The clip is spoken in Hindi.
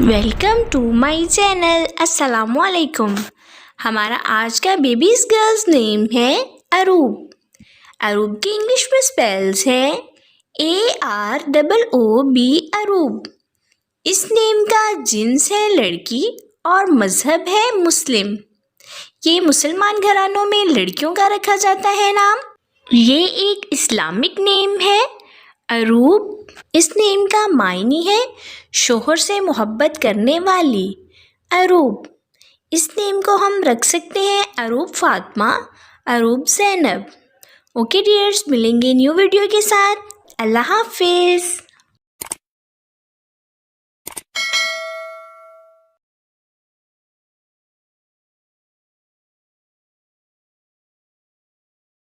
Welcome to my channel. अस्सलामुअलैकुम। हमारा आज का बेबीज गर्ल्स नेम है अरूब। अरूब की इंग्लिश में स्पेल्स है AROOB अरूब। इस नेम का जिन्स है लड़की और मज़हब है मुस्लिम। ये मुसलमान घरानों में लड़कियों का रखा जाता है नाम। ये एक इस्लामिक नेम है। अरूब इस नेम का मायने है शोहर से मोहब्बत करने वाली। अरूब इस नेम को हम रख सकते हैं अरूब फातिमा, अरूब ज़ैनब। ओके डियर्स, मिलेंगे न्यू वीडियो के साथ। अल्लाह हाफिज़।